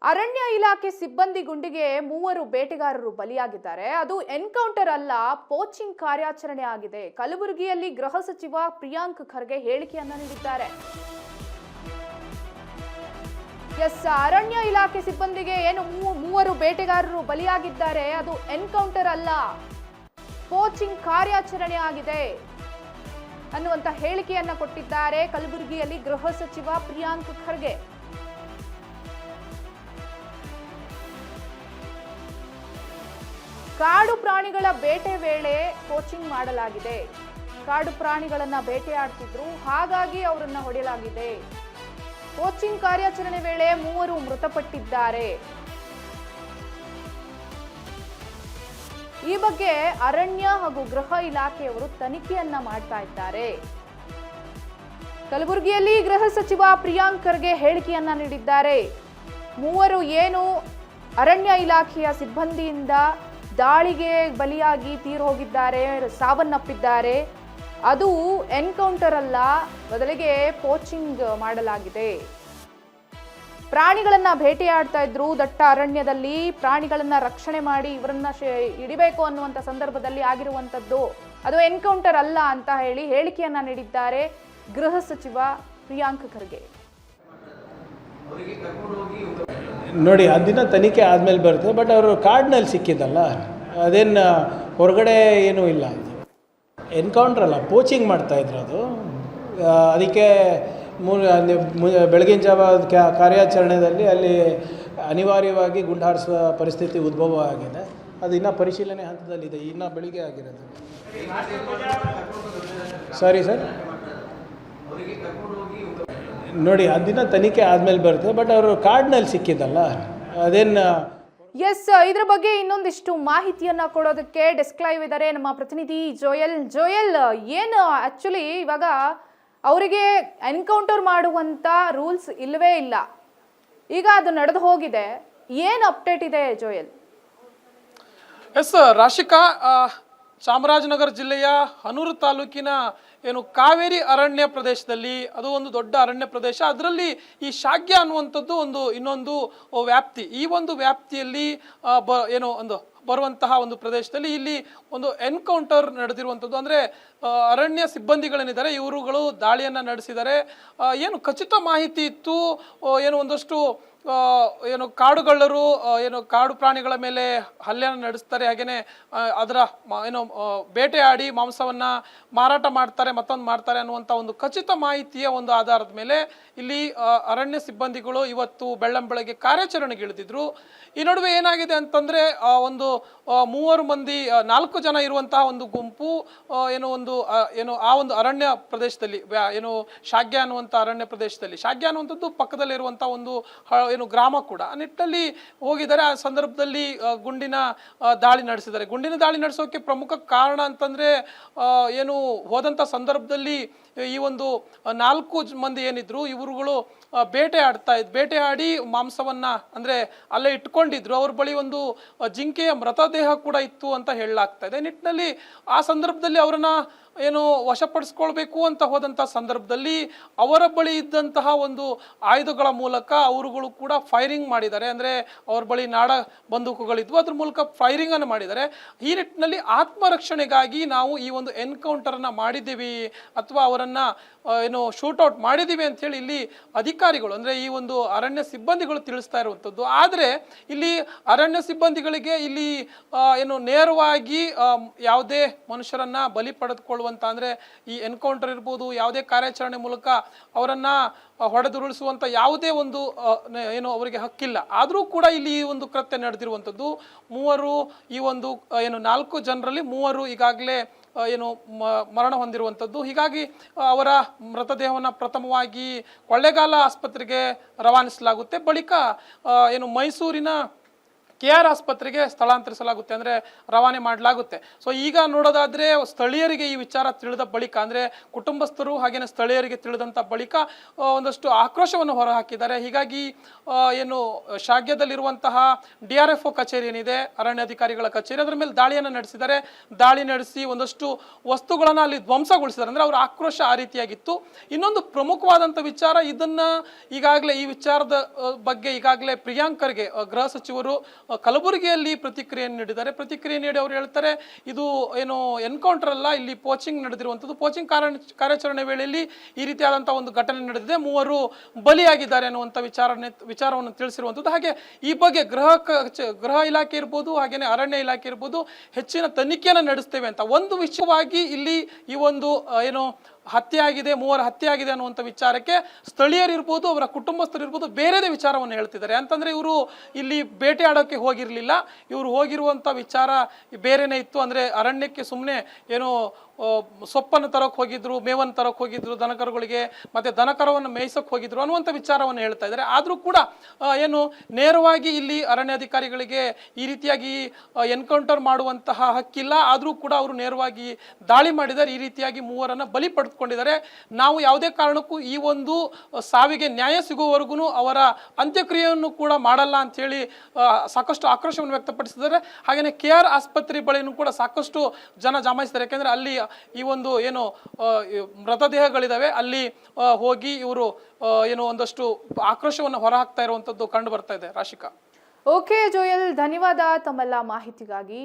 ಅರಣ್ಯ ಇಲಾಖೆ ಸಿಬ್ಬಂದಿ ಗುಂಡಿಗೆ 3 ಬೇಟೆಗಾರರು ಬಲಿಯಾಗಿದ್ದಾರೆ. ಅದು ಎನ್ಕೌಂಟರ್ ಅಲ್ಲ, ಪೋಚಿಂಗ್ ಕಾರ್ಯಾಚರಣೆ ಆಗಿದೆ. ಕಲಬುರಗಿಯಲ್ಲಿ ಗೃಹ ಸಚಿವ ಪ್ರಿಯಾಂಕ್ ಖರ್ಗೆ ಹೇಳಿಕೆಯನ್ನ ನೀಡಿದ್ದಾರೆ. ಅರಣ್ಯ ಇಲಾಖೆ ಸಿಬ್ಬಂದಿಗೆ ಏನು 3 ಬೇಟೆಗಾರರು ಬಲಿಯಾಗಿದ್ದಾರೆ. ಅದು ಎನ್ಕೌಂಟರ್ ಅಲ್ಲ, ಪೋಚಿಂಗ್ ಕಾರ್ಯಾಚರಣೆ ಆಗಿದೆ ಅನ್ನುವಂತ ಹೇಳಿಕೆಯನ್ನ ಕೊಟ್ಟಿದ್ದಾರೆ ಕಲಬುರಗಿಯಲ್ಲಿ ಗೃಹ ಸಚಿವ ಪ್ರಿಯಾಂಕ್ ಖರ್ಗೆ. ಕಾಡು ಪ್ರಾಣಿಗಳ ಬೇಟೆ ವೇಳೆ ಕೋಚಿಂಗ್ ಮಾಡಲಾಗಿದೆ. ಕಾಡು ಪ್ರಾಣಿಗಳನ್ನ ಬೇಟೆಯಾಡ್ತಿದ್ರು, ಹಾಗಾಗಿ ಅವರನ್ನ ಹೊಡೆಯಲಾಗಿದೆ. ಕೋಚಿಂಗ್ ಕಾರ್ಯಾಚರಣೆ ವೇಳೆ 3 ಮೃತಪಟ್ಟಿದ್ದಾರೆ. ಈ ಬಗ್ಗೆ ಅರಣ್ಯ ಹಾಗೂ ಗೃಹ ಇಲಾಖೆಯವರು ತನಿಖೆಯನ್ನ ಮಾಡ್ತಾ ಇದ್ದಾರೆ. ಕಲಬುರಗಿಯಲ್ಲಿ ಗೃಹ ಸಚಿವ ಪ್ರಿಯಾಂಕ್ ಖರ್ಗೆ ಹೇಳಿಕೆಯನ್ನ ನೀಡಿದ್ದಾರೆ. 3 ಏನು ಅರಣ್ಯ ಇಲಾಖೆಯ ಸಿಬ್ಬಂದಿಯಿಂದ ದಾಳಿಗೆ ಬಲಿಯಾಗಿ ತೀರು ಹೋಗಿದ್ದಾರೆ, ಸಾವನ್ನಪ್ಪಿದ್ದಾರೆ. ಅದು ಎನ್ಕೌಂಟರ್ ಅಲ್ಲ, ಬದಲಿಗೆ ಪೋಚಿಂಗ್ ಮಾಡಲಾಗಿದೆ. ಪ್ರಾಣಿಗಳನ್ನ ಬೇಟೆಯಾಡ್ತಾ ಇದ್ರು ದಟ್ಟ ಅರಣ್ಯದಲ್ಲಿ. ಪ್ರಾಣಿಗಳನ್ನ ರಕ್ಷಣೆ ಮಾಡಿ ಇವರನ್ನ ಹಿಡಿಬೇಕು ಅನ್ನುವಂಥ ಸಂದರ್ಭದಲ್ಲಿ ಆಗಿರುವಂಥದ್ದು. ಅದು ಎನ್ಕೌಂಟರ್ ಅಲ್ಲ ಅಂತ ಹೇಳಿ ಹೇಳಿಕೆಯನ್ನ ನೀಡಿದ್ದಾರೆ ಗೃಹ ಸಚಿವ ಪ್ರಿಯಾಂಕ್ ಖರ್ಗೆ. ನೋಡಿ, ಆ ದಿನ ತನಿಖೆ ಆದಮೇಲೆ ಬರುತ್ತೆ. ಬಟ್ ಅವರು ಕಾರ್ಡ್ನಲ್ಲಿ ಸಿಕ್ಕಿದ್ದಲ್ಲ, ಅದೇನು ಹೊರಗಡೆ ಏನೂ ಇಲ್ಲ. ಎನ್ಕೌಂಟ್ರ್ ಅಲ್ಲ, ಪೋಚಿಂಗ್ ಮಾಡ್ತಾಯಿದ್ರು. ಅದು ಅದಕ್ಕೆ ಬೆಳಗಿನ ಜಾವ ಕಾರ್ಯಾಚರಣೆಯಲ್ಲಿ ಅಲ್ಲಿ ಅನಿವಾರ್ಯವಾಗಿ ಗುಂಡು ಹಾರಿಸುವ ಪರಿಸ್ಥಿತಿ ಉದ್ಭವ ಆಗಿದೆ. ಅದು ಇನ್ನೂ ಪರಿಶೀಲನೆ ಹಂತದಲ್ಲಿದೆ, ಇನ್ನೂ ಬೆಳಿಗ್ಗೆ ಆಗಿರೋದು. ಸಾರಿ ಸರ್, ನೋಡಿ, ಆ ದಿನ ತನಿಖೆ ಆದಮೇಲೆ ಬರುತ್ತೆ. ಬಟ್ ಅವರು ಕಾರ್ಡ್ನಲ್ಲಿ ಸಿಕ್ಕಿದ್ದಲ್ಲ, ಅದೇನು ಇದ್ರ ಬಗ್ಗೆ ಇನ್ನೊಂದಿಷ್ಟು ಮಾಹಿತಿಯನ್ನ ಕೊಡೋದಕ್ಕೆ ಡೆಸ್ಕ್ ಲೈವ್ ಇದ್ದಾರೆ ನಮ್ಮ ಪ್ರತಿನಿಧಿ ಜೋಯಲ್. ಏನು ಆಕ್ಚುಲಿ ಇವಾಗ ಅವರಿಗೆ ಎನ್ಕೌಂಟರ್ ಮಾಡುವಂತ ರೂಲ್ಸ್ ಇಲ್ಲವೇ ಇಲ್ಲ, ಈಗ ಅದು ನಡೆದು ಹೋಗಿದೆ. ಏನು ಅಪ್ಡೇಟ್ ಇದೆ ಜೋಯಲ್? ರಾಶಿಕಾ, ಚಾಮರಾಜನಗರ ಜಿಲ್ಲೆಯ ಹನೂರು ತಾಲೂಕಿನ ಏನು ಕಾವೇರಿ ಅರಣ್ಯ ಪ್ರದೇಶದಲ್ಲಿ, ಅದು ಒಂದು ದೊಡ್ಡ ಅರಣ್ಯ ಪ್ರದೇಶ. ಅದರಲ್ಲಿ ಈ ಶಾಗ್ಯ ಅನ್ನುವಂಥದ್ದು ಇನ್ನೊಂದು ವ್ಯಾಪ್ತಿ. ಈ ಒಂದು ವ್ಯಾಪ್ತಿಯಲ್ಲಿ ಏನು ಬರುವಂತಹ ಒಂದು ಪ್ರದೇಶದಲ್ಲಿ ಇಲ್ಲಿ ಒಂದು ಎನ್ಕೌಂಟರ್ ನಡೆದಿರುವಂಥದ್ದು. ಅಂದರೆ ಅರಣ್ಯ ಸಿಬ್ಬಂದಿಗಳೇನಿದ್ದಾರೆ ಇವರುಗಳು ದಾಳಿಯನ್ನು ನಡೆಸಿದ್ದಾರೆ. ಏನು ಖಚಿತ ಮಾಹಿತಿ ಇತ್ತು, ಏನು ಒಂದಷ್ಟು ಏನು ಕಾಡುಗಳ್ಳರು ಏನು ಕಾಡು ಪ್ರಾಣಿಗಳ ಮೇಲೆ ಹಲ್ಲೆಯನ್ನು ನಡೆಸ್ತಾರೆ, ಹಾಗೆಯೇ ಅದರ ಏನು ಬೇಟೆಯಾಡಿ ಮಾಂಸವನ್ನು ಮಾರಾಟ ಮಾಡ್ತಾರೆ, ಮತ್ತೊಂದು ಮಾಡ್ತಾರೆ ಅನ್ನುವಂಥ ಒಂದು ಖಚಿತ ಮಾಹಿತಿಯ ಒಂದು ಆಧಾರದ ಮೇಲೆ ಇಲ್ಲಿ ಅರಣ್ಯ ಸಿಬ್ಬಂದಿಗಳು ಇವತ್ತು ಬೆಳ್ಳಂಬೆಳಗ್ಗೆ ಕಾರ್ಯಾಚರಣೆಗೆ ಇಳಿದಿದ್ರು. ಈ ನಡುವೆ ಏನಾಗಿದೆ ಅಂತಂದರೆ, ಒಂದು 3 ಮಂದಿ 4 ಜನ ಇರುವಂತಹ ಒಂದು ಗುಂಪು ಏನು ಆ ಒಂದು ಅರಣ್ಯ ಪ್ರದೇಶದಲ್ಲಿ, ಏನು ಶಾಗ್ಯ ಅನ್ನುವಂಥ ಅರಣ್ಯ ಪ್ರದೇಶದಲ್ಲಿ, ಶಾಗ್ಯ ಅನ್ನುವಂಥದ್ದು ಪಕ್ಕದಲ್ಲಿರುವಂಥ ಒಂದು ಏನು ಗ್ರಾಮ ಕೂಡ, ಆ ನಿಟ್ಟಿನಲ್ಲಿ ಹೋಗಿದ್ದಾರೆ. ಆ ಸಂದರ್ಭದಲ್ಲಿ ಗುಂಡಿನ ದಾಳಿ ನಡೆಸಿದ್ದಾರೆ. ಗುಂಡಿನ ದಾಳಿ ನಡೆಸೋಕೆ ಪ್ರಮುಖ ಕಾರಣ ಅಂತಂದರೆ, ಏನು ಹೋದಂಥ ಸಂದರ್ಭದಲ್ಲಿ ಈ ಒಂದು 4 ಮಂದಿ ಏನಿದ್ರು ಇವರುಗಳು ಬೇಟೆಯಾಡಿ ಮಾಂಸವನ್ನ ಅಂದರೆ ಅಲ್ಲೇ ಇಟ್ಕೊಂಡಿದ್ರು. ಅವ್ರ ಬಳಿ ಒಂದು ಜಿಂಕೆಯ ಮೃತದೇಹ ಕೂಡ ಇತ್ತು ಅಂತ ಹೇಳಲಾಗ್ತಾ ಇದೆ. ನಿಟ್ಟಿನಲ್ಲಿ ಆ ಸಂದರ್ಭದಲ್ಲಿ ಅವರನ್ನ ಏನು ವಶಪಡಿಸ್ಕೊಳ್ಬೇಕು ಅಂತ ಹೋದಂಥ ಸಂದರ್ಭದಲ್ಲಿ ಅವರ ಬಳಿ ಇದ್ದಂತಹ ಒಂದು ಆಯುಧಗಳ ಮೂಲಕ ಅವರುಗಳು ಕೂಡ ಫೈರಿಂಗ್ ಮಾಡಿದ್ದಾರೆ. ಅಂದರೆ ಅವ್ರ ಬಳಿ ನಾಡ ಬಂದೂಕುಗಳಿದ್ವು, ಅದ್ರ ಮೂಲಕ ಫೈರಿಂಗ್ ಅನ್ನು ಮಾಡಿದ್ದಾರೆ. ಈ ನಿಟ್ಟಿನಲ್ಲಿ ಆತ್ಮರಕ್ಷಣೆಗಾಗಿ ನಾವು ಈ ಒಂದು ಎನ್ಕೌಂಟರ್ನ ಮಾಡಿದ್ದೀವಿ ಅಥವಾ ಅವರನ್ನ ಏನು ಶೂಟೌಟ್ ಮಾಡಿದ್ದೀವಿ ಅಂತ ಹೇಳಿ ಇಲ್ಲಿ ಅಧಿಕಾರಿಗಳು, ಅಂದರೆ ಈ ಒಂದು ಅರಣ್ಯ ಸಿಬ್ಬಂದಿಗಳು ತಿಳಿಸ್ತಾ ಇರುವಂಥದ್ದು. ಆದರೆ ಇಲ್ಲಿ ಅರಣ್ಯ ಸಿಬ್ಬಂದಿಗಳಿಗೆ ಇಲ್ಲಿ ಏನು ನೇರವಾಗಿ ಯಾವುದೇ ಮನುಷ್ಯರನ್ನ ಬಲಿ ಪಡೆದುಕೊಳ್ಳುವಂಥ, ಅಂದರೆ ಈ ಎನ್ಕೌಂಟರ್ ಇರ್ಬೋದು, ಯಾವುದೇ ಕಾರ್ಯಾಚರಣೆ ಮೂಲಕ ಅವರನ್ನ ಹೊಡೆದುರುಳಿಸುವಂಥ ಯಾವುದೇ ಒಂದು ಏನು ಅವರಿಗೆ ಹಕ್ಕಿಲ್ಲ. ಆದರೂ ಕೂಡ ಇಲ್ಲಿ ಈ ಒಂದು ಕೃತ್ಯ ನಡೆದಿರುವಂಥದ್ದು. 3 ಈ ಒಂದು ಏನು 4 ಜನರಲ್ಲಿ 3 ಈಗಾಗಲೇ ಏನು ಮರಣ ಹೊಂದಿರುವಂಥದ್ದು. ಹೀಗಾಗಿ ಅವರ ಮೃತದೇಹವನ್ನು ಪ್ರಥಮವಾಗಿ ಕೊಳ್ಳೇಗಾಲ ಆಸ್ಪತ್ರೆಗೆ ರವಾನಿಸಲಾಗುತ್ತೆ. ಬಳಿಕ ಏನು ಮೈಸೂರಿನ KR ಆಸ್ಪತ್ರೆಗೆ ಸ್ಥಳಾಂತರಿಸಲಾಗುತ್ತೆ, ಅಂದರೆ ರವಾನೆ ಮಾಡಲಾಗುತ್ತೆ. ಸೊ ಈಗ ನೋಡೋದಾದ್ರೆ ಸ್ಥಳೀಯರಿಗೆ ಈ ವಿಚಾರ ತಿಳಿದ ಬಳಿಕ, ಅಂದರೆ ಕುಟುಂಬಸ್ಥರು ಹಾಗೇನೆ ಸ್ಥಳೀಯರಿಗೆ ತಿಳಿದಂಥ ಬಳಿಕ ಒಂದಷ್ಟು ಆಕ್ರೋಶವನ್ನು ಹೊರಹಾಕಿದ್ದಾರೆ. ಹೀಗಾಗಿ ಏನು ಶಾಗ್ಯದಲ್ಲಿರುವಂತಹ DRFO ಕಚೇರಿ ಏನಿದೆ, ಅರಣ್ಯಾಧಿಕಾರಿಗಳ ಕಚೇರಿ, ಅದರ ಮೇಲೆ ದಾಳಿಯನ್ನು ನಡೆಸಿದ್ದಾರೆ. ದಾಳಿ ನಡೆಸಿ ಒಂದಷ್ಟು ವಸ್ತುಗಳನ್ನು ಅಲ್ಲಿ ಧ್ವಂಸಗೊಳಿಸಿದ್ದಾರೆ. ಅಂದರೆ ಅವರ ಆಕ್ರೋಶ ಆ ರೀತಿಯಾಗಿತ್ತು. ಇನ್ನೊಂದು ಪ್ರಮುಖವಾದಂಥ ವಿಚಾರ, ಇದನ್ನ ಈಗಾಗಲೇ ಈ ವಿಚಾರದ ಬಗ್ಗೆ ಈಗಾಗಲೇ ಪ್ರಿಯಾಂಕ್ ಖರ್ಗೆ ಗೃಹ ಸಚಿವರು ಕಲಬುರಗಿಯಲ್ಲಿ ಪ್ರತಿಕ್ರಿಯೆಯನ್ನು ನೀಡಿದ್ದಾರೆ. ಪ್ರತಿಕ್ರಿಯೆ ನೀಡಿ ಅವರು ಹೇಳ್ತಾರೆ, ಇದು ಏನು ಎನ್ಕೌಂಟರ್ ಅಲ್ಲ, ಇಲ್ಲಿ ಪೋಚಿಂಗ್ ನಡೆದಿರುವಂಥದ್ದು. ಪೋಚಿಂಗ್ ಕಾರ್ಯಾಚರಣೆ ವೇಳೆಯಲ್ಲಿ ಈ ರೀತಿಯಾದಂತಹ ಒಂದು ಘಟನೆ ನಡೆದಿದೆ, 3 ಬಲಿಯಾಗಿದ್ದಾರೆ ಅನ್ನುವಂಥ ವಿಚಾರವನ್ನು ತಿಳಿಸಿರುವಂಥದ್ದು. ಹಾಗೆ ಈ ಬಗ್ಗೆ ಗೃಹ ಇಲಾಖೆ ಇರ್ಬೋದು, ಹಾಗೇನೆ ಅರಣ್ಯ ಇಲಾಖೆ ಇರ್ಬೋದು, ಹೆಚ್ಚಿನ ತನಿಖೆಯನ್ನು ನಡೆಸ್ತೇವೆ ಅಂತ. ಒಂದು ವಿಷಯವಾಗಿ ಇಲ್ಲಿ ಈ ಒಂದು ಏನು ಹತ್ಯೆ ಆಗಿದೆ, 3 ಹತ್ಯೆ ಆಗಿದೆ ಅನ್ನುವಂಥ ವಿಚಾರಕ್ಕೆ ಸ್ಥಳೀಯರಿರ್ಬೋದು, ಅವರ ಕುಟುಂಬಸ್ಥರಿರ್ಬೋದು ಬೇರೆದೇ ವಿಚಾರವನ್ನು ಹೇಳ್ತಿದ್ದಾರೆ. ಅಂತಂದ್ರೆ ಇವರು ಇಲ್ಲಿ ಬೇಟೆ ಆಡೋಕ್ಕೆ ಹೋಗಿರಲಿಲ್ಲ, ಇವರು ಹೋಗಿರುವಂಥ ವಿಚಾರ ಬೇರೆನೇ ಇತ್ತು. ಅಂದರೆ ಅರಣ್ಯಕ್ಕೆ ಸುಮ್ಮನೆ ಏನೋ ಸೊಪ್ಪನ್ನು ತರೋಕೆ ಹೋಗಿದ್ರು, ಮೇವನ್ನು ತರೋಕೆ ಹೋಗಿದ್ರು ದನಕರುಗಳಿಗೆ, ಮತ್ತೆ ದನಕರವನ್ನು ಮೇಯಿಸೋಕೆ ಹೋಗಿದ್ರು ಅನ್ನುವಂಥ ವಿಚಾರವನ್ನು ಹೇಳ್ತಾ ಇದ್ದಾರೆ. ಆದರೂ ಕೂಡ ಏನು ನೇರವಾಗಿ ಇಲ್ಲಿ ಅರಣ್ಯಾಧಿಕಾರಿಗಳಿಗೆ ಈ ರೀತಿಯಾಗಿ ಎನ್ಕೌಂಟರ್ ಮಾಡುವಂತಹ ಹಕ್ಕಿಲ್ಲ. ಆದರೂ ಕೂಡ ಅವರು ನೇರವಾಗಿ ದಾಳಿ ಮಾಡಿದ್ದಾರೆ, ಈ ರೀತಿಯಾಗಿ 3ರನ್ನ ಬಲಿ ಪಡೆದುಕೊಂಡಿದ್ದಾರೆ. ನಾವು ಯಾವುದೇ ಕಾರಣಕ್ಕೂ ಈ ಒಂದು ಸಾವಿಗೆ ನ್ಯಾಯ ಸಿಗುವವರೆಗೂ ಅವರ ಅಂತ್ಯಕ್ರಿಯೆಯನ್ನು ಕೂಡ ಮಾಡಲ್ಲ ಅಂತ ಹೇಳಿ ಸಾಕಷ್ಟು ಆಕ್ರೋಶವನ್ನು ವ್ಯಕ್ತಪಡಿಸಿದ್ದಾರೆ. ಹಾಗೆಯೇ KR ಆಸ್ಪತ್ರೆ ಬಳಿನೂ ಕೂಡ ಸಾಕಷ್ಟು ಜನ ಜಮಾಯಿಸಿದ್ದಾರೆ. ಯಾಕೆಂದ್ರೆ ಅಲ್ಲಿ ಈ ಒಂದು ಏನು ಮೃತದೇಹಗಳಿದಾವೆ, ಅಲ್ಲಿ ಹೋಗಿ ಇವರು ಏನು ಒಂದಷ್ಟು ಆಕ್ರೋಶವನ್ನು ಹೊರಹಾಕ್ತಾ ಇರುವಂತದ್ದು ಕಂಡು ಬರ್ತಾ ಇದೆ. ರಾಶಿಕಾ. ಓಕೆ ಜೋಯಲ್, ಧನ್ಯವಾದ ತಮ್ಮೆಲ್ಲ ಮಾಹಿತಿಗಾಗಿ.